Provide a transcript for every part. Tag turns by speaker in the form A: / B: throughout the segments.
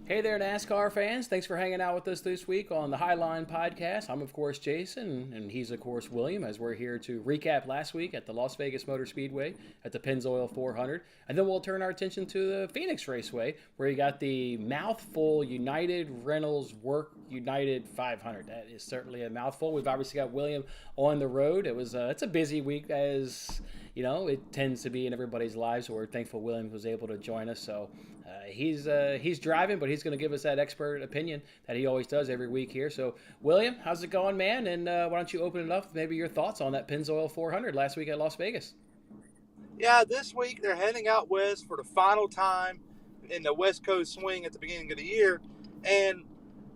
A: Hey there, NASCAR fans. Thanks for hanging out with us this week on the Highline Podcast. I'm, of course, Jason, and he's, of course, William, as we're here to recap last week at the Las Vegas Motor Speedway at the Pennzoil 400. And then we'll turn our attention to the Phoenix Raceway, where you got the mouthful United Rentals Work United 500. That is certainly a mouthful. We've obviously got William on the road. It's a busy week, as you know, it tends to be in everybody's lives. So we're thankful William was able to join us. So he's driving, but he's going to give us that expert opinion that he always does every week here. So, William, how's it going, man? And why don't you open it up? Maybe your thoughts on that Pennzoil 400 last week at Las Vegas.
B: Yeah, this week they're heading out west for the final time in the West Coast swing at the beginning of the year, and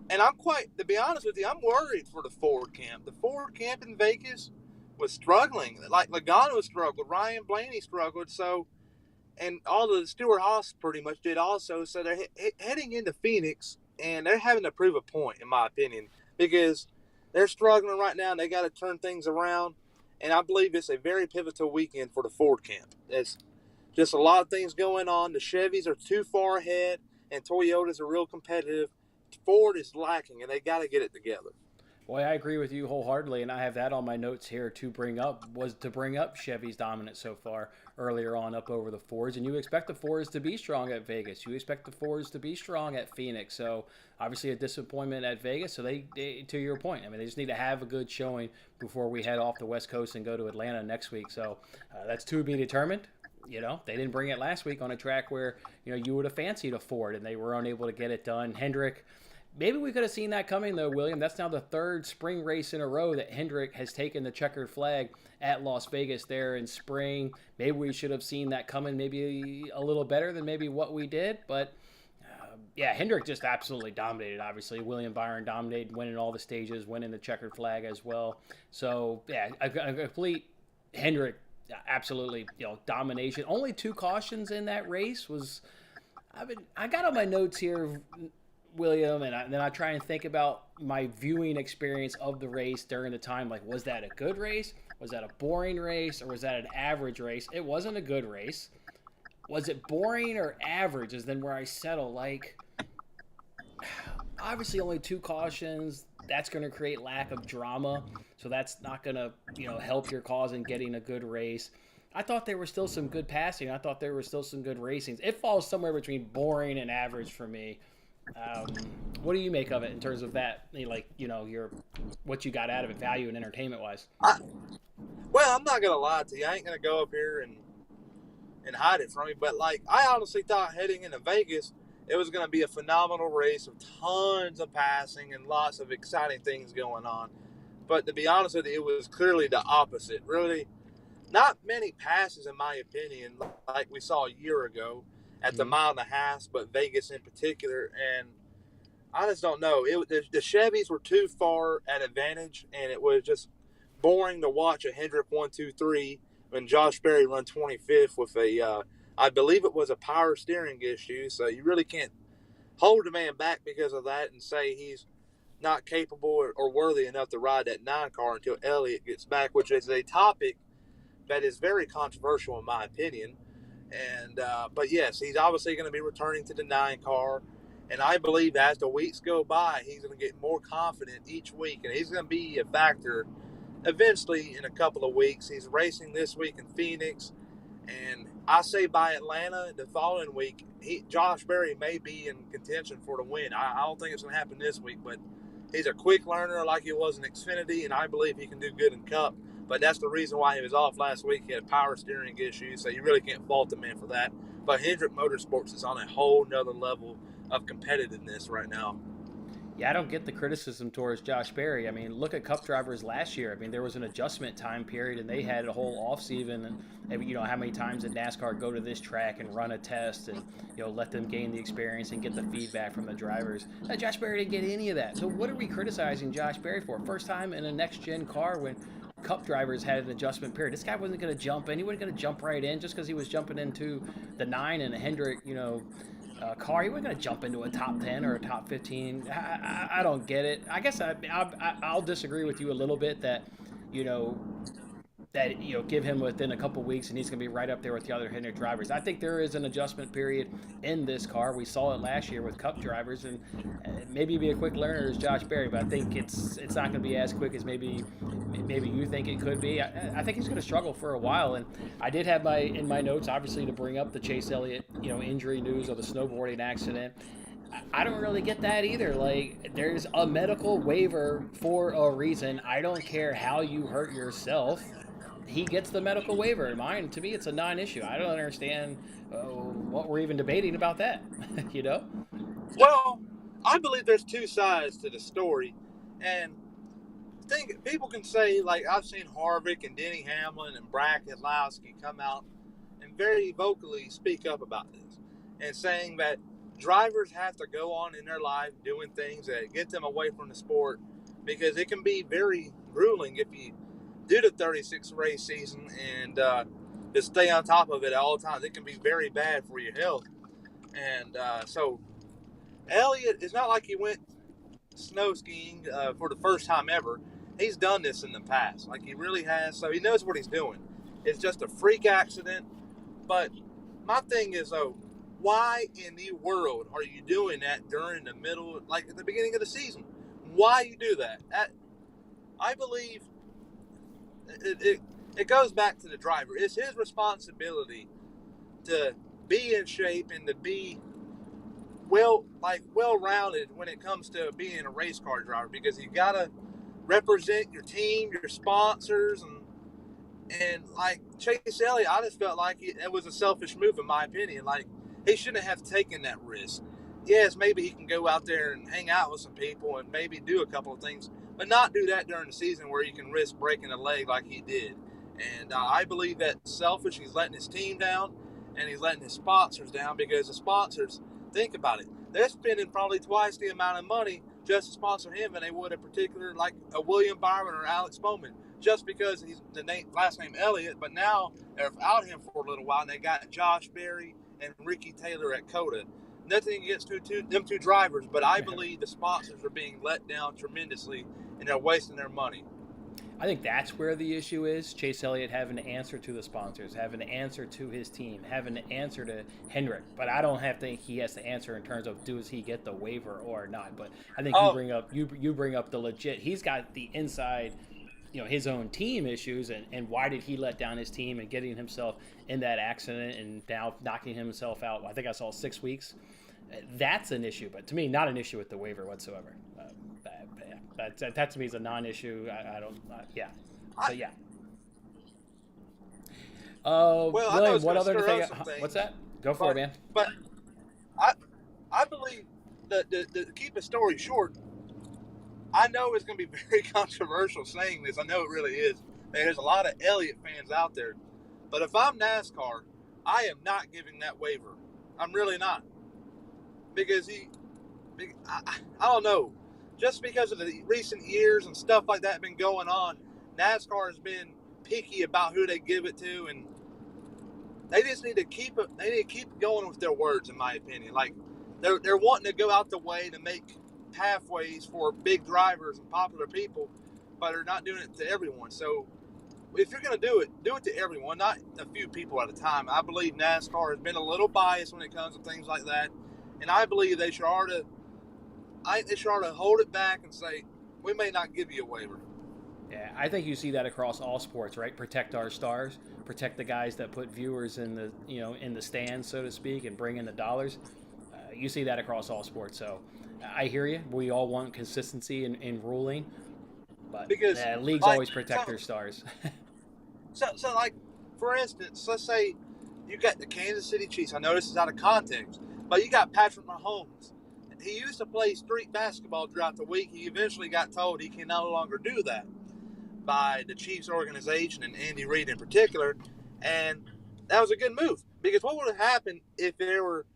B: I'm quite, to be honest with you, I'm worried for the Ford camp. The Ford camp in Vegas was struggling, like Logano struggled, Ryan Blaney struggled, so. And all the Stewart Haas pretty much did also. So they're heading into Phoenix, and they're having to prove a point, in my opinion, because they're struggling right now, and they got to turn things around. And I believe it's a very pivotal weekend for the Ford camp. It's just a lot of things going on. The Chevys are too far ahead, and Toyotas are real competitive. Ford is lacking, and they got to get it together.
A: Boy, I agree with you wholeheartedly, and I have that on my notes here to bring up Chevy's dominance so far earlier on up over the Fords, and you expect the Fords to be strong at Vegas. You expect the Fords to be strong at Phoenix. So obviously a disappointment at Vegas. So they to your point, I mean, they just need to have a good showing before we head off the West Coast and go to Atlanta next week. So that's to be determined. You know, they didn't bring it last week on a track where, you know, you would have fancied a Ford, and they were unable to get it done. Hendrick. Maybe we could have seen that coming, though, William. That's now the third spring race in a row that Hendrick has taken the checkered flag at Las Vegas there in spring. Maybe we should have seen that coming maybe a little better than maybe what we did. But, yeah, Hendrick just absolutely dominated, obviously. William Byron dominated, winning all the stages, winning the checkered flag as well. So, yeah, a complete Hendrick, absolutely, you know, domination. Only two cautions in that race was – I got on my notes here – William, and then I try and think about my viewing experience of the race during the time. Like, was that a good race? Was that a boring race? Or was that an average race? It wasn't a good race. Was it boring or average is then where I settle. Like, obviously only two cautions. That's going to create lack of drama. So that's not going to, you know, help your cause in getting a good race. I thought there was still some good passing. I thought there was still some good racings. It falls somewhere between boring and average for me. What do you make of it in terms of that? Like, you know, what you got out of it, value and entertainment wise?
B: Well, I'm not gonna lie to you. I ain't gonna go up here and hide it from you. But like, I honestly thought heading into Vegas, it was gonna be a phenomenal race with tons of passing and lots of exciting things going on. But to be honest with you, it was clearly the opposite. Really, not many passes, in my opinion, like we saw a year ago at the mile and a half, but Vegas in particular. And I just don't know. The Chevys were too far at advantage, and it was just boring to watch a Hendrick 1-2-3 when Josh Berry run 25th with I believe it was a power steering issue. So you really can't hold the man back because of that and say he's not capable or worthy enough to ride that 9 car until Elliott gets back, which is a topic that is very controversial in my opinion. And but yes, he's obviously going to be returning to the 9 car, and I believe as the weeks go by, he's going to get more confident each week, and he's going to be a factor eventually in a couple of weeks. He's racing this week in Phoenix, and I say by Atlanta the following week, Josh Berry may be in contention for the win. I don't think it's going to happen this week, but he's a quick learner like he was in Xfinity, and I believe he can do good in Cup. But that's the reason why he was off last week. He had power steering issues, so you really can't fault the man for that. But Hendrick Motorsports is on a whole nother level of competitiveness right now.
A: Yeah, I don't get the criticism towards Josh Berry. I mean, look at Cup drivers last year. I mean, there was an adjustment time period, and they had a whole offseason. And you know, how many times did NASCAR go to this track and run a test and, you know, let them gain the experience and get the feedback from the drivers? Josh Berry didn't get any of that. So what are we criticizing Josh Berry for? First time in a next-gen car when Cup drivers had an adjustment period. This guy wasn't going to jump in. He wasn't going to jump right in just because he was jumping into the 9 and a Hendrick, you know, car. He wasn't going to jump into a top 10 or a top 15. I don't get it. I guess I'll disagree with you a little bit that, you know, that give him within a couple weeks and he's going to be right up there with the other Hendrick drivers. I think there is an adjustment period in this car. We saw it last year with Cup drivers, and maybe be a quick learner as Josh Berry, but I think it's not going to be as quick as maybe you think it could be. I think he's going to struggle for a while, and I did have in my notes obviously to bring up the Chase Elliott injury news or the snowboarding accident. I don't really get that either. Like, there's a medical waiver for a reason. I don't care how you hurt yourself. He gets the medical waiver. Mine, to me, it's a non-issue. I don't understand what we're even debating about that. you know?
B: Well, I believe there's two sides to the story, and people can say, like, I've seen Harvick and Denny Hamlin and Brad Keselowski come out and very vocally speak up about this, and saying that drivers have to go on in their life doing things that get them away from the sport, because it can be very grueling if you do the 36 race season and just stay on top of it at all times. It can be very bad for your health. And so Elliott, it's not like he went snow skiing for the first time ever. He's done this in the past. Like, he really has. So he knows what he's doing. It's just a freak accident. But my thing is, though, why in the world are you doing that during the middle, like at the beginning of the season? Why you do that? I believe it goes back to the driver. It's his responsibility to be in shape and to be well-rounded when it comes to being a race car driver, because you got to represent your team, your sponsors, and like Chase Elliott, I just felt like it was a selfish move, in my opinion. Like, he shouldn't have taken that risk. Yes, maybe he can go out there and hang out with some people and maybe do a couple of things, but not do that during the season where you can risk breaking a leg like he did. And I believe that's selfish. He's letting his team down, and he's letting his sponsors down, because the sponsors, think about it, they're spending probably twice the amount of money just to sponsor him than they would a particular, like a William Byron or Alex Bowman, just because he's last name Elliott. But now they're without him for a little while, and they got Josh Berry and Ricky Taylor at Coda. Nothing against them two drivers, but I believe the sponsors are being let down tremendously, and they're wasting their money.
A: I think that's where the issue is. Chase Elliott having to answer to the sponsors, having to answer to his team, having to answer to Hendrick. But I don't think he has to answer in terms of does he get the waiver or not. But I think you bring up the legit. He's got the inside, his own team issues, and why did he let down his team and getting himself in that accident and now knocking himself out? I think I saw 6 weeks. That's an issue, but to me, not an issue with the waiver whatsoever. That to me is a non-issue. I don't. Yeah. So yeah. William, what other thing? What's that? Go for it, man.
B: But I believe that to keep the story short, I know it's going to be very controversial saying this. I know it really is. There's a lot of Elliott fans out there, but if I'm NASCAR, I am not giving that waiver. I'm really not, because I don't know. Just because of the recent years and stuff like that been going on, NASCAR has been picky about who they give it to, and they just need to keep going with their words, in my opinion. Like, they're wanting to go out the way to make pathways for big drivers and popular people, but they're not doing it to everyone. So if you're going to do it to everyone, not a few people at a time. I believe NASCAR has been a little biased when it comes to things like that, and I believe they should hold it back and say, we may not give you a waiver.
A: Yeah, I think you see that across all sports, right? Protect our stars, protect the guys that put viewers in the in the stands, so to speak, and bring in the dollars. You see that across all sports. So I hear you. We all want consistency in ruling, but because leagues always protect their stars.
B: so like, for instance, let's say you got the Kansas City Chiefs. I know this is out of context, but you got Patrick Mahomes. He used to play street basketball throughout the week. He eventually got told he can no longer do that by the Chiefs organization and Andy Reid in particular. And that was a good move, because what would have happened if they were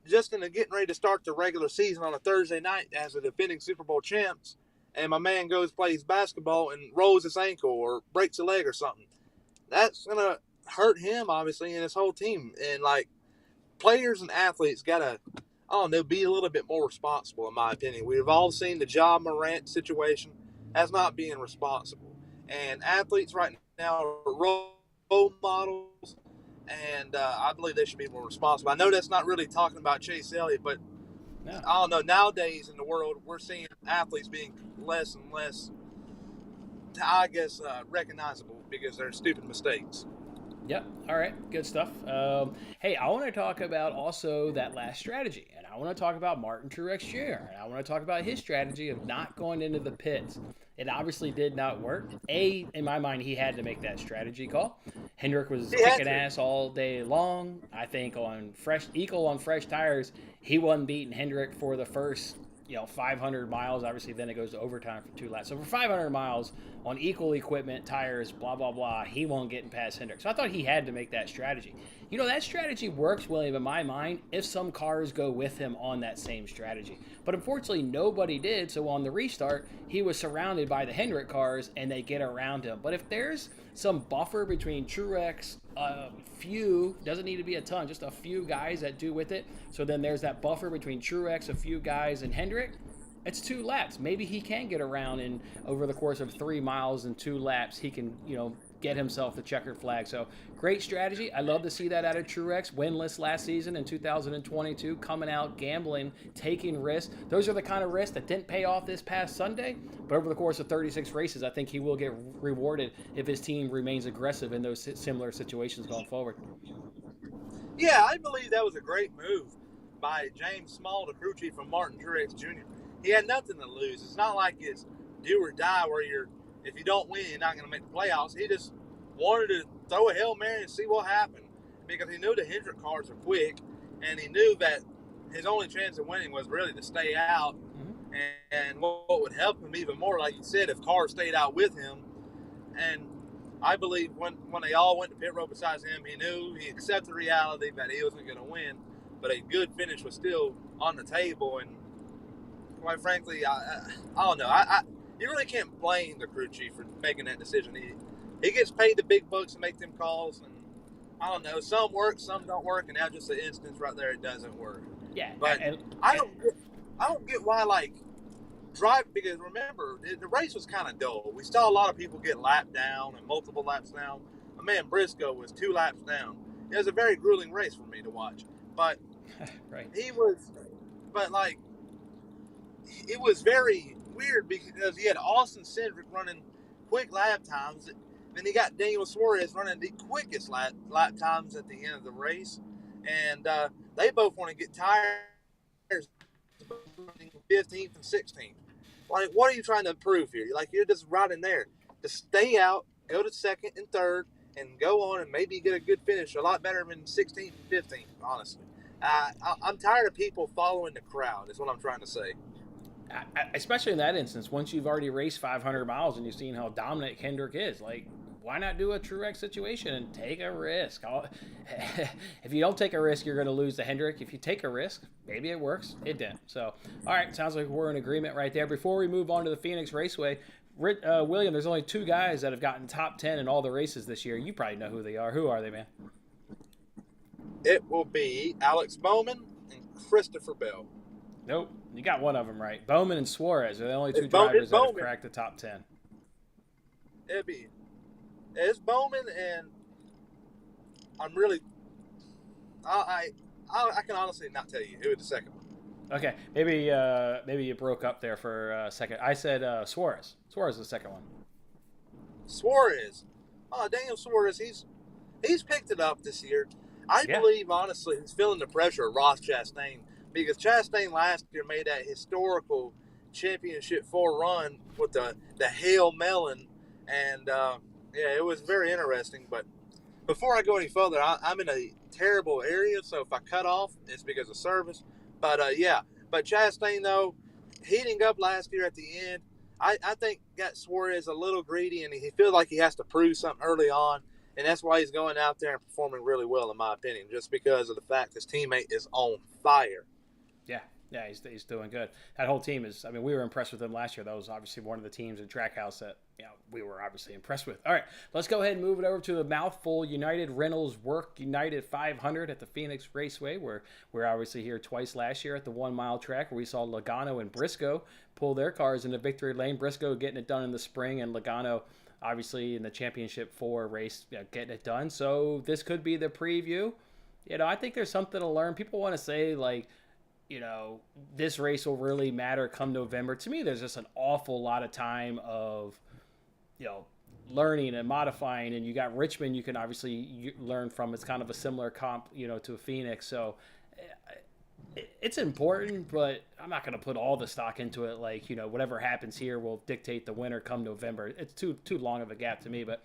B: just getting ready to start the regular season on a Thursday night as the defending Super Bowl champs, and my man plays basketball and rolls his ankle or breaks a leg or something? That's going to hurt him, obviously, and his whole team. And, like, players and athletes got to, be a little bit more responsible, in my opinion. We've all seen the Ja Morant situation as not being responsible. And athletes right now are role models, and I believe they should be more responsible. I know that's not really talking about Chase Elliott, but
A: No.
B: I don't know. Nowadays in the world, we're seeing athletes being less and less, I guess, recognizable because they're stupid mistakes.
A: Yep. All right. Good stuff. Hey, I want to talk about also that last strategy, and I want to talk about Martin Truex Jr. and I want to talk about his strategy of not going into the pits. It obviously did not work. In my mind, he had to make that strategy call. Hendrick was
B: He had
A: kicking
B: to.
A: ass all day long. I think on fresh tires, he wasn't beating Hendrick for the first 500 miles. Obviously, then it goes to overtime for 2 laps. So for 500 miles on equal equipment, tires, blah blah blah, he won't get past Hendrick. So I thought he had to make that strategy. That strategy works, William, in my mind, if some cars go with him on that same strategy. But unfortunately, nobody did. So on the restart, he was surrounded by the Hendrick cars, and they get around him. But if there's some buffer between Truex, a few, doesn't need to be a ton, just a few guys that do with it. So then there's that buffer between Truex, a few guys, and Hendrick. It's 2 laps. Maybe he can get around in over the course of 3 miles and 2 laps. He can, get himself the checkered flag. So great strategy. I love to see that out of Truex. Winless last season in 2022, coming out, gambling, taking risks. Those are the kind of risks that didn't pay off this past Sunday. But over the course of 36 races, I think he will get rewarded if his team remains aggressive in those similar situations going forward.
B: Yeah, I believe that was a great move by James Small, the crew chief from Martin Truex Jr. He had nothing to lose. It's not like it's do or die where if you don't win, you're not going to make the playoffs. He just wanted to throw a Hail Mary and see what happened because he knew the Hendrick cars are quick, and he knew that his only chance of winning was really to stay out.
A: Mm-hmm.
B: And what would help him even more, like you said, if cars stayed out with him. And I believe when they all went to pit road besides him, he accepted the reality that he wasn't going to win, but a good finish was still on the table. And quite frankly, I don't know. You really can't blame the crew chief for making that decision. He gets paid the big bucks to make them calls, and I don't know. Some work, some don't work, and that's just an instance right there. It doesn't work.
A: Yeah,
B: but I don't get why drive, because remember the race was kind of dull. We saw a lot of people get lapped down and multiple laps down. My man Briscoe was 2 laps down. It was a very grueling race for me to watch, but
A: right.
B: it was very weird because he had Austin Cindric running quick lap times. Then he got Daniel Suarez running the quickest lap times at the end of the race, and they both want to get tires 15th and 16th. Like, what are you trying to prove here? You're just right in there. Just stay out, go to second and third, and go on and maybe get a good finish. A lot better than 16th and 15th, honestly. I'm tired of people following the crowd, is what I'm trying to say.
A: Especially in that instance, once you've already raced 500 miles and you've seen how dominant Hendrick is, why not do a Truex situation and take a risk? If you don't take a risk, you're going to lose to Hendrick. If you take a risk, maybe it works. It didn't. So, all right, sounds like we're in agreement right there. Before we move on to the Phoenix Raceway, William, there's only 2 guys that have gotten top 10 in all the races this year. You probably know who they are. Who are they, man?
B: It will be Alex Bowman and Christopher Bell.
A: Nope. You got one of them right. Bowman and Suarez are the only 2 drivers that have cracked the top 10.
B: It's Bowman, and I'm really, I can honestly not tell you who the second one.
A: Okay, maybe you broke up there for a second. I said Suarez. Suarez is the second one.
B: Suarez, Daniel Suarez, he's picked it up this year. I believe honestly he's feeling the pressure of Ross Chastain, because Chastain last year made that historical championship 4 run with the Hail Melon, and it was very interesting. But before I go any further, I'm in a terrible area, so if I cut off, it's because of service. But but Chastain, though, heating up last year at the end, I think got Suarez a little greedy, and he feels like he has to prove something early on, and that's why he's going out there and performing really well, in my opinion, just because of the fact his teammate is on fire.
A: Yeah, he's doing good. That whole team is, we were impressed with them last year. That was obviously one of the teams in Trackhouse that we were obviously impressed with. All right, let's go ahead and move it over to the mouthful United Rentals Work United 500 at the Phoenix Raceway, where we're obviously here twice last year at the 1 mile track, where we saw Logano and Briscoe pull their cars into victory lane. Briscoe getting it done in the spring, and Logano obviously in the Championship 4 race, getting it done. So this could be the preview. I think there's something to learn. People want to say, like, this race will really matter come November. To me, there's just an awful lot of time of, learning and modifying. And you got Richmond, you can obviously learn from. It's kind of a similar comp, to Phoenix. So it's important, but I'm not going to put all the stock into it. Like, whatever happens here will dictate the winner come November. It's too long of a gap to me. But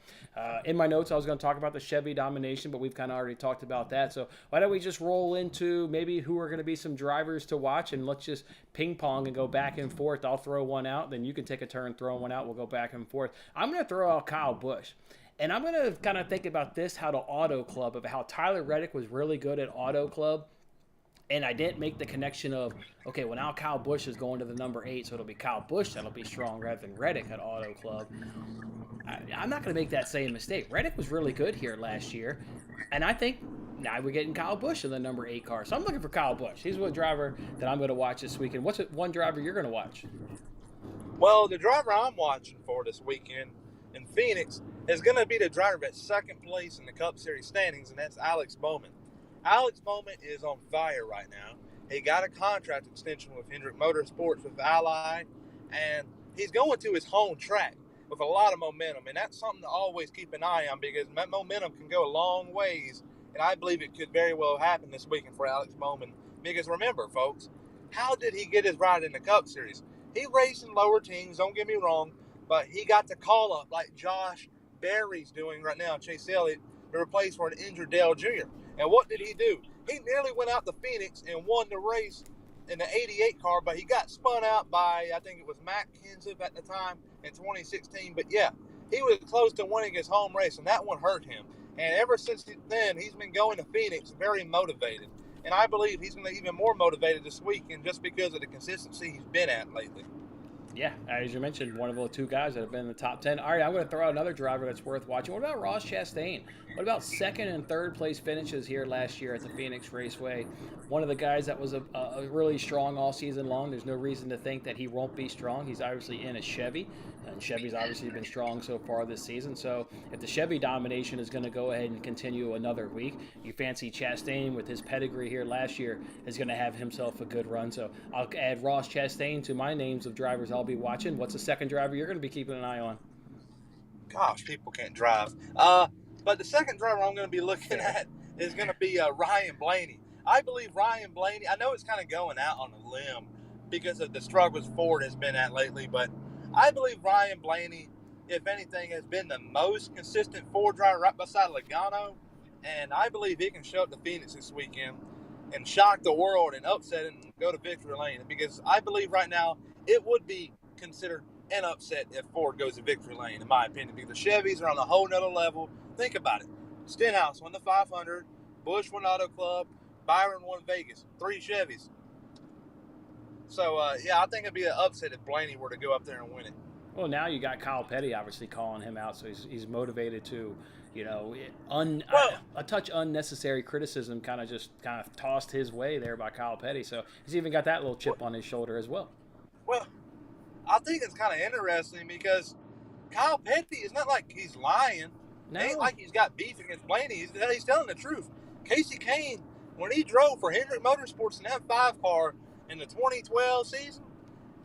A: in my notes, I was going to talk about the Chevy domination, but we've kind of already talked about that. So why don't we just roll into maybe who are going to be some drivers to watch, and let's just ping pong and go back and forth. I'll throw one out, then you can take a turn throwing one out. We'll go back and forth. I'm going to throw out Kyle Busch. And I'm going to kind of think about this, how to Auto Club, of how Tyler Reddick was really good at Auto Club. And I didn't make the connection of, okay, well, now Kyle Busch is going to the number 8, so it'll be Kyle Busch that'll be strong rather than Reddick at Auto Club. I'm not going to make that same mistake. Reddick was really good here last year, and I think now we're getting Kyle Busch in the number 8 car. So I'm looking for Kyle Busch. He's one driver that I'm going to watch this weekend. What's one driver you're going to watch?
B: Well, the driver I'm watching for this weekend in Phoenix is going to be the driver at second place in the Cup Series standings, and that's Alex Bowman. Alex Bowman is on fire right now. He got a contract extension with Hendrick Motorsports with Ally, and he's going to his home track with a lot of momentum, and that's something to always keep an eye on, because that momentum can go a long ways, and I believe it could very well happen this weekend for Alex Bowman. Because remember, folks, how did he get his ride in the Cup Series? He raced in lower teams, don't get me wrong, but he got the call-up like Josh Berry's doing right now, Chase Elliott, to replace for an injured Dale Jr. And what did he do? He nearly went out to Phoenix and won the race in the 88 car, but he got spun out by, I think it was Matt Kenseth at the time in 2016. But yeah, he was close to winning his home race, and that one hurt him. And ever since then, he's been going to Phoenix very motivated. And I believe he's going to be even more motivated this weekend just because of the consistency he's been at lately.
A: Yeah, as you mentioned, one of the 2 guys that have been in the top 10. All right, I'm going to throw out another driver that's worth watching. What about Ross Chastain? What about second and third place finishes here last year at the Phoenix Raceway? One of the guys that was a really strong all season long. There's no reason to think that he won't be strong. He's obviously in a Chevy, and Chevy's obviously been strong so far this season. So if the Chevy domination is going to go ahead and continue another week, you fancy Chastain with his pedigree here last year is going to have himself a good run. So I'll add Ross Chastain to my names of drivers I'll be watching. What's the second driver you're going to be keeping an eye on?
B: Gosh, people can't drive. But the second driver I'm going to be looking at is going to be Ryan Blaney. I believe Ryan Blaney, I know it's kind of going out on a limb because of the struggles Ford has been at lately, but I believe Ryan Blaney, if anything, has been the most consistent Ford driver right beside Logano, and I believe he can show up to Phoenix this weekend and shock the world and upset it and go to victory lane, because I believe right now it would be considered an upset if Ford goes to victory lane, in my opinion, because the Chevys are on a whole nother level. Think about it. Stenhouse won the 500, Busch won Auto Club, Byron won Vegas, 3 Chevys. So, yeah, I think it'd be an upset if Blaney were to go up there and win it.
A: Well, now you got Kyle Petty obviously calling him out, so he's motivated to, a touch unnecessary criticism kind of tossed his way there by Kyle Petty. So he's even got that little chip on his shoulder as well.
B: Well, I think it's kind of interesting because Kyle Petty, it's not like he's lying.
A: No.
B: It ain't like he's got beef against Blaney. He's telling the truth. Casey Kane, when he drove for Hendrick Motorsports in that 5 car in the 2012 season,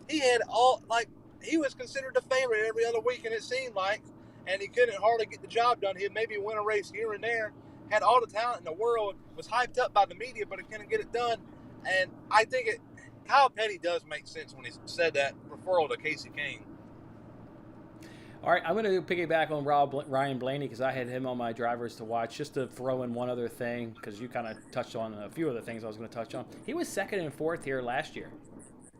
B: he was considered the favorite every other weekend, it seemed like, and he couldn't hardly get the job done. He'd maybe win a race here and there, had all the talent in the world, was hyped up by the media, but he couldn't get it done. And I think Kyle Petty does make sense when he said that referral to Casey Kane.
A: All right, I'm going to piggyback on Ryan Blaney because I had him on my drivers to watch. Just to throw in one other thing, because you kind of touched on a few of the things I was going to touch on. He was second and fourth here last year.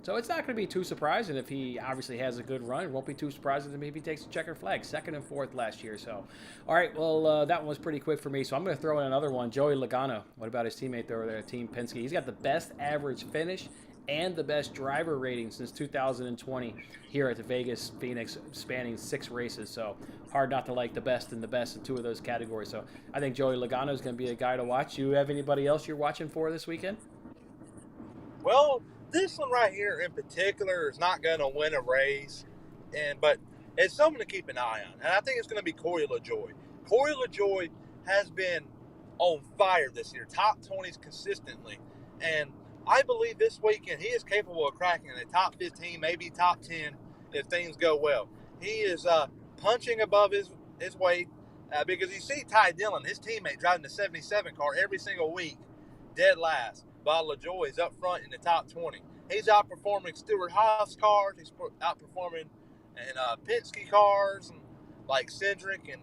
A: So it's not going to be too surprising if he obviously has a good run. It won't be too surprising to me if he takes a checker flag. Second and fourth last year. So, all right, well, that one was pretty quick for me. So I'm going to throw in another one. Joey Logano. What about his teammate over there at Team Penske? He's got the best average finish and the best driver rating since 2020 here at the Vegas Phoenix, spanning 6 races. So hard not to like the best in 2 of those categories. So I think Joey Logano is going to be a guy to watch. You have anybody else you're watching for this weekend?
B: Well, this one right here in particular is not going to win a race, but It's someone to keep an eye on, and I think it's going to be Corey LaJoy. Corey LaJoy has been on fire this year, top 20s consistently, and I believe this weekend he is capable of cracking the top 15, maybe top 10 if things go well. He is punching above his weight because you see Ty Dillon, his teammate, driving the 77 car every single week, dead last, while LaJoy is up front in the top 20. He's outperforming Stewart Haas cars. He's outperforming Penske cars and like Cedric, and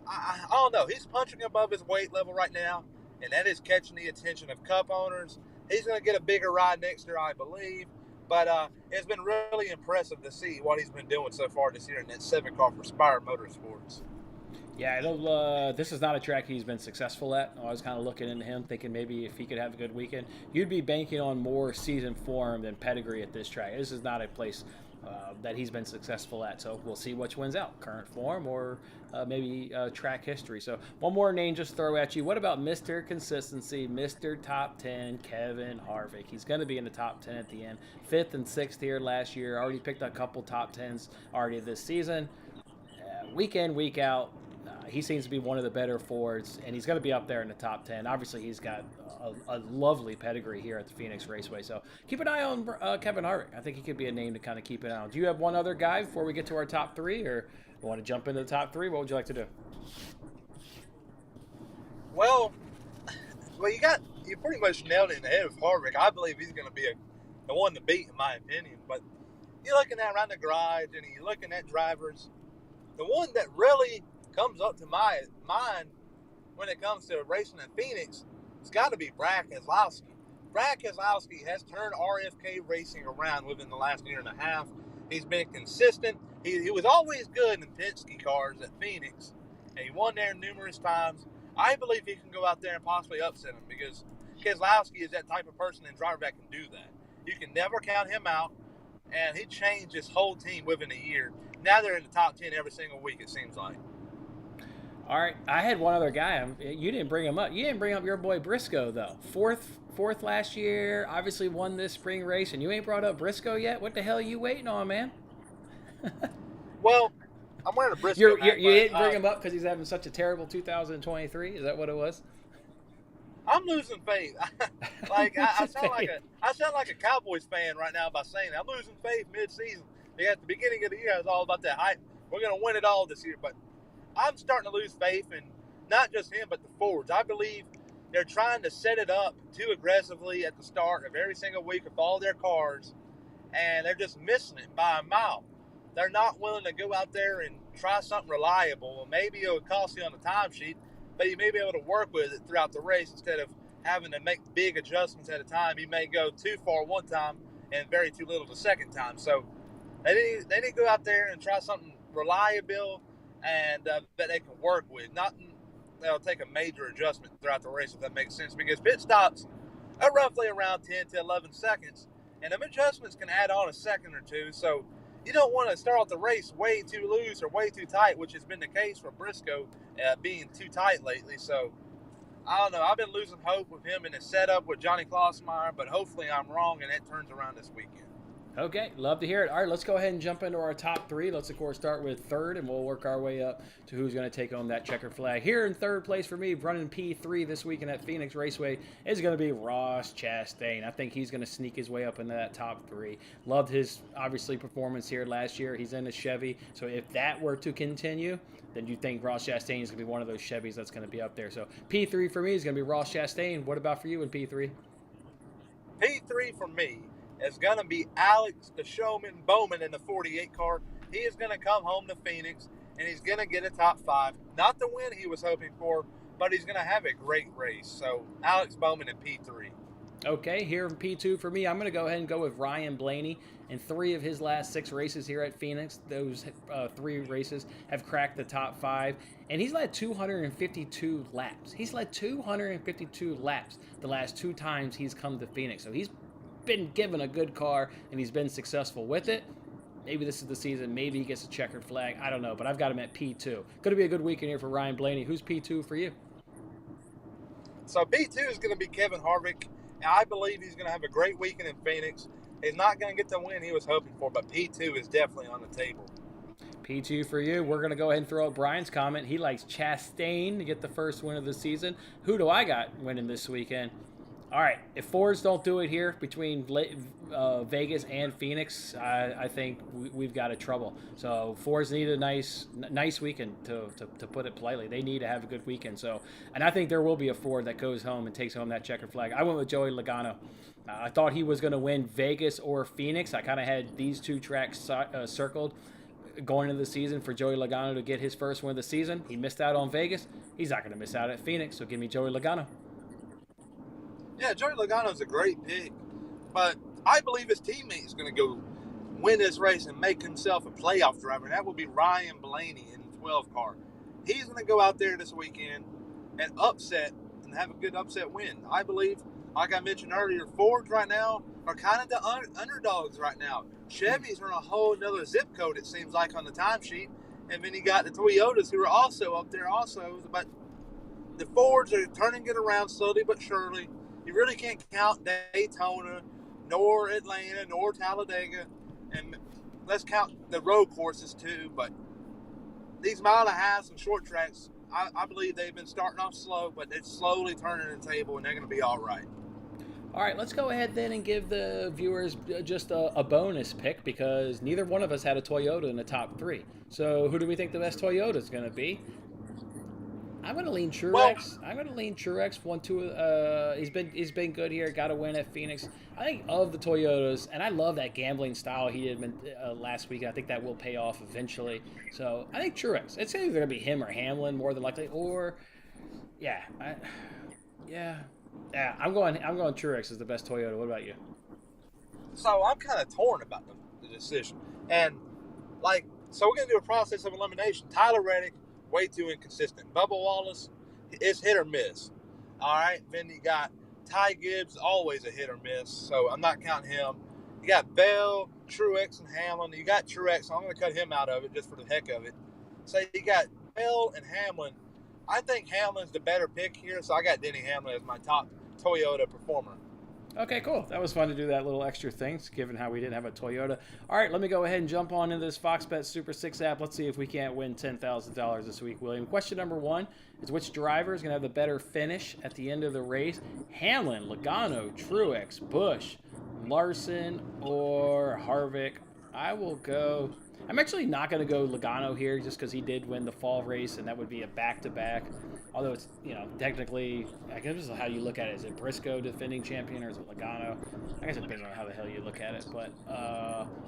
B: I don't know. He's punching above his weight level right now, and that is catching the attention of Cup owners. He's going to get a bigger ride next year, I believe. But it's been really impressive to see what he's been doing so far this year in that 7-car for Spire Motorsports.
A: Yeah, this is not a track he's been successful at. I was kind of looking into him, thinking maybe if he could have a good weekend, you'd be banking on more season form than pedigree at this track. This is not a place that he's been successful at. So we'll see which wins out, current form or maybe track history. So one more name just throw at you. What about Mr. Consistency, Mr. Top 10, Kevin Harvick? He's going to be in the top 10 at the end. 5th and 6th here last year. Already picked a couple top 10s already this season. Week in, week out. He seems to be one of the better Fords, and he's going to be up there in the top 10. Obviously, he's got a lovely pedigree here at the Phoenix Raceway. So keep an eye on Kevin Harvick. I think he could be a name to kind of keep an eye on. Do you have one other guy before we get to our top 3, or you want to jump into the top 3? What would you like to do?
B: Well, you pretty much nailed it in the head with Harvick. I believe he's going to be the one to beat, in my opinion. But you're looking at around the garage, and you're looking at drivers. The one that really comes up to my mind when it comes to racing in Phoenix, it's got to be Brad Keselowski. Brad Keselowski has turned RFK racing around within the last year and a half. He's been consistent. He was always good in Penske cars at Phoenix, and he won there numerous times. I believe he can go out there and possibly upset him because Keselowski is that type of person and driver that can do that. You can never count him out, and he changed his whole team within a year. Now they're in the top 10 every single week, it seems like.
A: All right, I had one other guy. You didn't bring him up. You didn't bring up your boy Briscoe, though. Fourth last year, obviously won this spring race, and you ain't brought up Briscoe yet? What the hell are you waiting on, man?
B: Well, I'm wearing a Briscoe hat.
A: You didn't bring him up because he's having such a terrible 2023? Is that what it was?
B: I'm losing faith. I sound like a Cowboys fan right now by saying that. I'm losing faith mid-season. At the beginning of the year, I was all about that hype. We're going to win it all this year, but I'm starting to lose faith in not just him, but the Fords. I believe they're trying to set it up too aggressively at the start of every single week with all their cars, and they're just missing it by a mile. They're not willing to go out there and try something reliable. Maybe it'll cost you on the timesheet, but you may be able to work with it throughout the race instead of having to make big adjustments at a time. You may go too far one time and very too little the second time. So they need to go out there and try something reliable and that they can work with. Nothing that'll take a major adjustment throughout the race, if that makes sense, because pit stops are roughly around 10 to 11 seconds, and them adjustments can add on a second or two. So you don't want to start off the race way too loose or way too tight, which has been the case for Briscoe being too tight lately. So I don't know. I've been losing hope with him in his setup with Johnny Klossmeyer, but hopefully I'm wrong and that turns around this weekend.
A: Okay, love to hear it. All right, let's go ahead and jump into our top 3. Let's, of course, start with third, and we'll work our way up to who's going to take on that checker flag. Here in third place for me, running P3 this weekend at Phoenix Raceway, is going to be Ross Chastain. I think he's going to sneak his way up into that top 3. Loved his, obviously, performance here last year. He's in a Chevy, so if that were to continue, then you think Ross Chastain is going to be one of those Chevys that's going to be up there. So P3 for me is going to be Ross Chastain. What about for you in P3?
B: P3 for me is going to be Alex the Showman Bowman in the 48 car. He is going to come home to Phoenix, and he's going to get a top 5. Not the win he was hoping for, but he's going to have a great race. So Alex Bowman in P3.
A: Okay, here in P2 for me, I'm going to go ahead and go with Ryan Blaney. In 3 of his last 6 races here at Phoenix, those 3 races have cracked the top 5. And he's led 252 laps. He's led 252 laps the last 2 times he's come to Phoenix. So he's been given a good car, and he's been successful with it. Maybe this is the season. Maybe he gets a checkered flag. I don't know, but I've got him at P2. Going to be a good weekend here for Ryan Blaney. Who's P2 for you?
B: So P2 is going to be Kevin Harvick. I believe he's going to have a great weekend in Phoenix. He's not going to get the win he was hoping for, but P2 is definitely on the table.
A: P2 for you. We're going to go ahead and throw out Brian's comment. He likes Chastain to get the first win of the season. Who do I got winning this weekend? All right, if Fords don't do it here between Vegas and Phoenix, I think we've got a trouble. So Fords need a nice weekend to put it politely. They need to have a good weekend. So, and I think there will be a Ford that goes home and takes home that checkered flag. I went with Joey Logano. I thought he was going to win Vegas or Phoenix. I kind of had these two tracks circled going into the season for Joey Logano to get his first win of the season. He missed out on Vegas. He's not going to miss out at Phoenix. So give me Joey Logano.
B: Yeah, Joey Logano is a great pick, but I believe his teammate is going to go win this race and make himself a playoff driver, and that will be Ryan Blaney in the 12 car. He's going to go out there this weekend and upset and have a good upset win. I believe, like I mentioned earlier, Fords right now are kind of the underdogs right now. Chevys are in a whole another zip code, it seems like, on the timesheet, and then you got the Toyotas who are also up there also, but the Fords are turning it around slowly but surely. You really can't count Daytona, nor Atlanta, nor Talladega, and let's count the road courses too. But these mile and a half and short tracks, I believe they've been starting off slow, but they're slowly turning the table, and they're going to be all right.
A: All right, let's go ahead then and give the viewers just a bonus pick because neither one of us had a Toyota in the top three. So who do we think the best Toyota is going to be? I'm going to lean Truex.
B: Well,
A: I'm going to lean Truex. 1-2. He's been good here. Got a win at Phoenix. I think of the Toyotas, and I love that gambling style he did last week. I think that will pay off eventually. So I think Truex. It's either going to be him or Hamlin more than likely, or I'm going Truex is the best Toyota. What about you?
B: So I'm kind of torn about the decision, and so we're going to do a process of elimination. Tyler Reddick, way too inconsistent. Bubba Wallace is hit or miss. All right. Then you got Ty Gibbs, always a hit or miss. So I'm not counting him. You got Bell, Truex, and Hamlin. You got Truex, so I'm going to cut him out of it just for the heck of it. So you got Bell and Hamlin. I think Hamlin's the better pick here, so I got Denny Hamlin as my top Toyota performer.
A: Okay, cool. That was fun to do that little extra thing, given how we didn't have a Toyota. All right, let me go ahead and jump on into this Fox Bet Super 6 app. Let's see if we can't win $10,000 this week, William. Question number 1 is which driver is going to have the better finish at the end of the race? Hamlin, Logano, Truex, Busch, Larson, or Harvick? I will go... I'm actually not going to go Logano here just because he did win the fall race, and that would be a back-to-back. Although it's, technically, I guess this is how you look at it. Is it Briscoe defending champion or is it Logano? I guess it depends on how the hell you look at it. But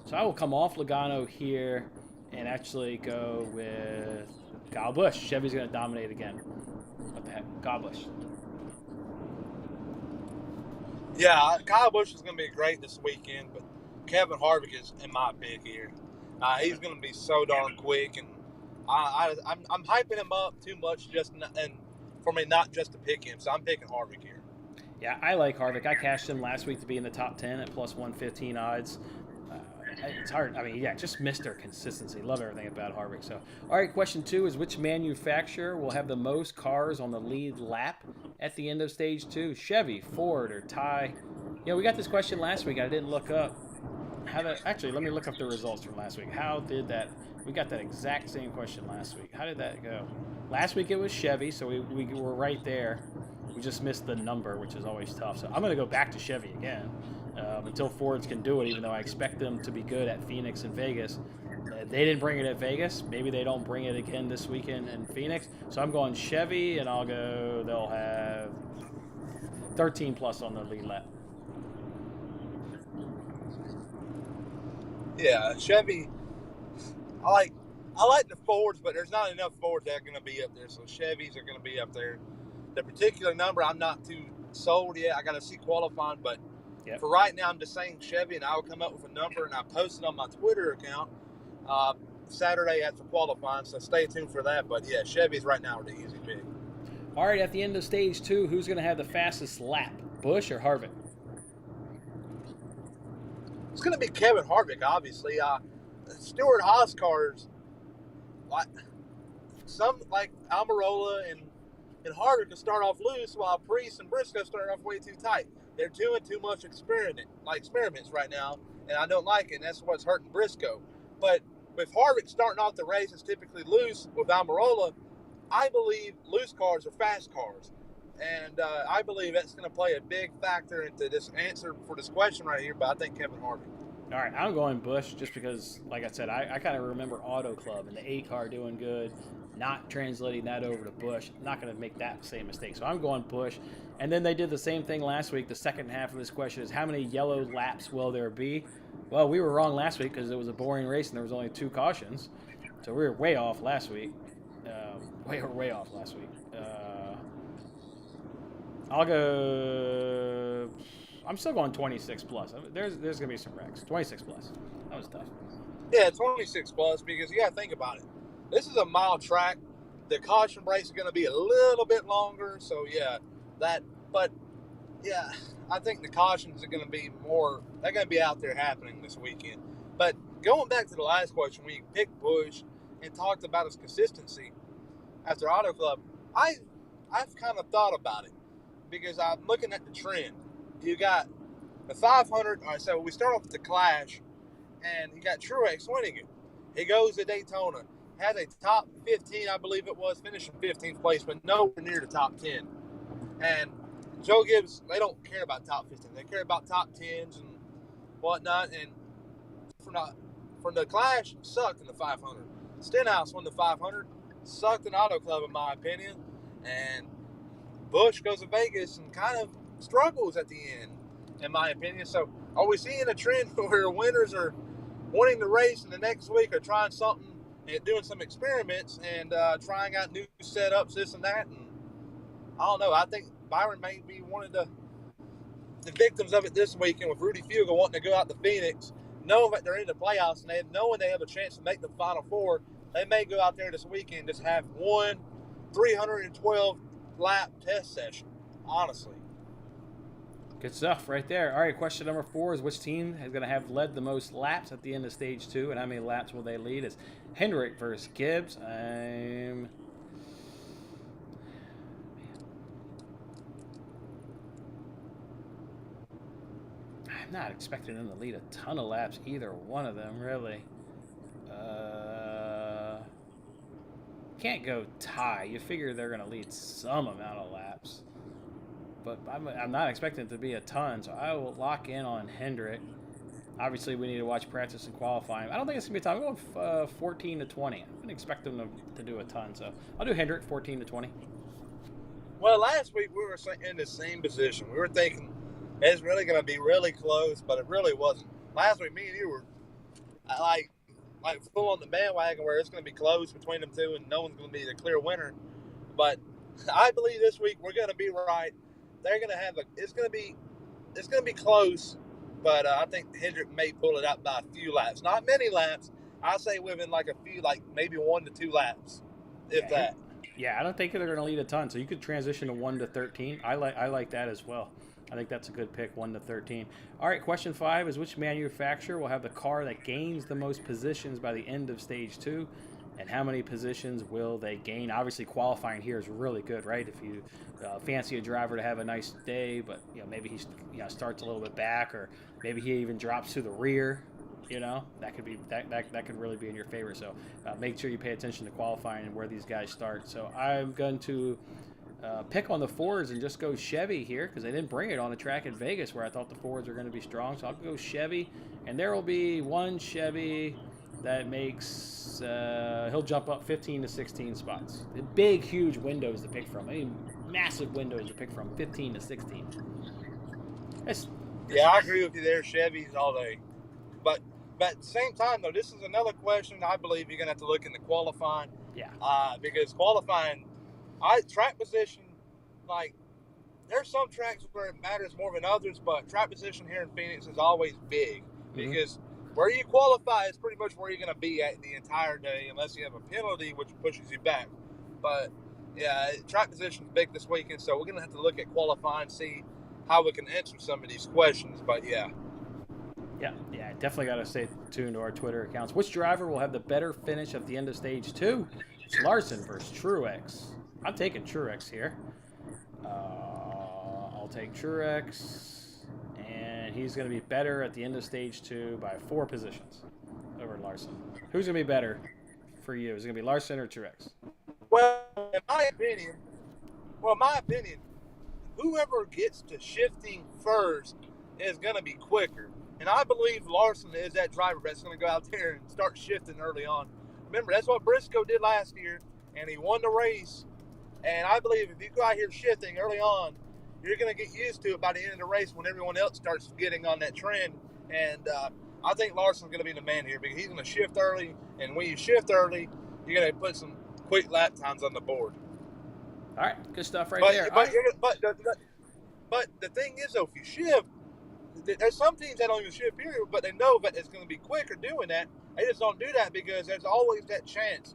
A: so I will come off Logano here and actually go with Kyle Busch. Chevy's going to dominate again. What the heck? Kyle Busch.
B: Yeah, Kyle Busch is going to be great this weekend, but Kevin Harvick is in my pick here. He's going to be so darn quick, and I'm hyping him up too much and for me not just to pick him. So I'm picking Harvick here.
A: Yeah, I like Harvick. I cashed him last week to be in the top 10 at plus 115 odds. It's hard. I mean, yeah, just Mr. Consistency. Love everything about Harvick. So, all right, question 2 is which manufacturer will have the most cars on the lead lap at the end of stage 2? Chevy, Ford, or Ty? We got this question last week. I didn't look up. Actually, let me look up the results from last week. How did that? We got that exact same question last week. How did that go? Last week it was Chevy, so we were right there. We just missed the number, which is always tough. So I'm going to go back to Chevy again until Fords can do it, even though I expect them to be good at Phoenix and Vegas. They didn't bring it at Vegas. Maybe they don't bring it again this weekend in Phoenix. So I'm going Chevy, and they'll have 13 plus on the lead lap.
B: Yeah, Chevy. I like the Fords, but there's not enough Fords that are going to be up there. So Chevys are going to be up there. The particular number, I'm not too sold yet. I got to see qualifying, but for right now, I'm just saying Chevy, and I will come up with a number, and I posted on my Twitter account Saturday after qualifying. So stay tuned for that. But yeah, Chevy's right now are the easy pick.
A: All right, at the end of stage 2, who's going to have the fastest lap, Busch or Harvick?
B: It's going to be Kevin Harvick, obviously. Stewart Haas cars, like Almirola and Harvick can start off loose, while Priest and Briscoe start off way too tight. They're doing too much experiments right now, and I don't like it. And that's what's hurting Briscoe. But with Harvick starting off the race is typically loose with Almirola, I believe loose cars are fast cars. And I believe that's going to play a big factor into this answer for this question right here, but I think Kevin Harvick.
A: All right, I'm going Busch just because, like I said, I kind of remember Auto Club and the A car doing good, not translating that over to Busch. I'm not going to make that same mistake. So I'm going Busch. And then they did the same thing last week. The second half of this question is how many yellow laps will there be? Well, we were wrong last week because it was a boring race and there was only 2 cautions. So we were way off last week. Way off last week. I'll go. I'm still going 26 plus. There's gonna be some wrecks. 26 plus. That was tough.
B: Yeah, 26 plus because you got to think about it. This is a mile track. The caution breaks are going to be a little bit longer, so yeah, that. But yeah, I think the cautions are going to be more. They're going to be out there happening this weekend. But going back to the last question, we picked Busch and talked about his consistency after Auto Club. I've kind of thought about it because I'm looking at the trend. You got the 500. All right, so we start off with the Clash, and you got Truex winning it. He goes to Daytona, has a top 15, I believe it was, finishing 15th place, but nowhere near the top 10. And Joe Gibbs, they don't care about top 15. They care about top 10s and whatnot. And from the Clash, sucked in the 500. Stenhouse won the 500, sucked in Auto Club, in my opinion. And Busch goes to Vegas and kind of struggles at the end, in my opinion. So are we seeing a trend where winners are wanting to race and the next week are trying something and doing some experiments and trying out new setups, this and that? And I don't know. I think Byron may be one of the victims of it this weekend with Rudy Fugle wanting to go out to Phoenix, knowing that they're in the playoffs and knowing they have a chance to make the Final Four. They may go out there this weekend and just have one 312 lap test session, honestly.
A: Good stuff right there. All right, question number 4 is which team is going to have led the most laps at the end of stage 2, and how many laps will they lead? Is Hendrick versus Gibbs. I'm not expecting them to lead a ton of laps, either one of them, really. Can't go tie. You figure they're going to lead some amount of laps. But I'm not expecting it to be a ton, so I will lock in on Hendrick. Obviously, we need to watch practice and qualifying. I don't think it's going to be a ton. I'm going 14 to 20. I didn't expect them to do a ton, so I'll do Hendrick 14 to 20.
B: Well, last week we were in the same position. We were thinking it's really going to be really close, but it really wasn't. Last week, me and you were like full on the bandwagon where it's going to be close between them two and no one's going to be the clear winner. But I believe this week we're going to be right. They're going to have it's going to be close, but I think Hendrick may pull it out by a few laps. Not many laps. I say within like a few, like maybe 1 to 2 laps, if that.
A: Yeah, I don't think they're going to lead a ton. So you could transition to 1 to 13. I like that as well. I think that's a good pick, 1 to 13. All right, question 5 is which manufacturer will have the car that gains the most positions by the end of stage 2? And how many positions will they gain? Obviously, qualifying here is really good, right? If you fancy a driver to have a nice day, but maybe he starts a little bit back, or maybe he even drops to the rear. That could be that could really be in your favor. So make sure you pay attention to qualifying and where these guys start. So I'm going to pick on the Fords and just go Chevy here because they didn't bring it on a track in Vegas where I thought the Fords were going to be strong. So I'll go Chevy, and there will be one Chevy that makes he'll jump up 15 to 16 spots. Big, huge windows to pick from. I mean, massive windows to pick from. 15 to 16.
B: Yeah, I agree with you there. Chevys all day, but at the same time though, this is another question. I believe you're gonna have to look in the qualifying.
A: Yeah.
B: Because qualifying, track position, like there's some tracks where it matters more than others, but track position here in Phoenix is always big because where you qualify is pretty much where you're going to be at the entire day unless you have a penalty, which pushes you back. But, yeah, track position is big this weekend, so we're going to have to look at qualifying and see how we can answer some of these questions. But, yeah.
A: Yeah, definitely got to stay tuned to our Twitter accounts. Which driver will have the better finish at the end of stage 2? It's Larson versus Truex. I'm taking Truex here. I'll take Truex. And he's going to be better at the end of stage 2 by 4 positions over Larson? Who's going to be better for you? Is it going to be Larson or Truex?
B: Well, in my opinion, whoever gets to shifting first is going to be quicker. And I believe Larson is that driver that's going to go out there and start shifting early on. Remember, that's what Briscoe did last year, and he won the race. And I believe if you go out here shifting early on, you're going to get used to it by the end of the race when everyone else starts getting on that trend. And I think Larson's going to be the man here because he's going to shift early. And when you shift early, you're going to put some quick lap times on the board.
A: All right, good stuff right
B: But,
A: there.
B: but the thing is, though, if you shift, there's some teams that don't even shift period, but they know that it's going to be quicker doing that. They just don't do that because there's always that chance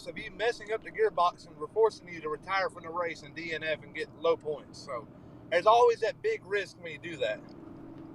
B: of you messing up the gearbox and forcing you to retire from the race and DNF and get low points. So there's always that big risk when you do that.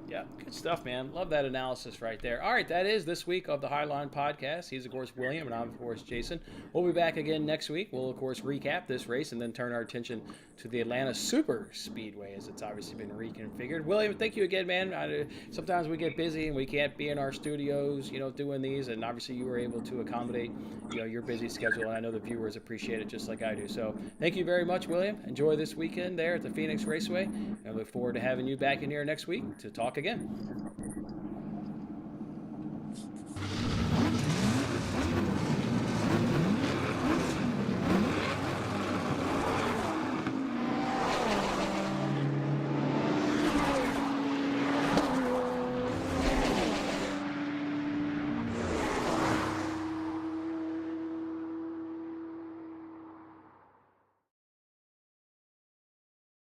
A: Yeah, good stuff, man. Love that analysis right there. All right, that is this week of the Highline Podcast. He's, of course, William, and I'm, of course, Jason. We'll be back again next week. We'll, of course, recap this race and then turn our attention to the Atlanta Super Speedway as it's obviously been reconfigured. William, thank you again, man. Sometimes we get busy and we can't be in our studios, doing these, and obviously you were able to accommodate, your busy schedule, and I know the viewers appreciate it just like I do. So thank you very much, William. Enjoy this weekend there at the Phoenix Raceway, and I look forward to having you back in here next week to talk again.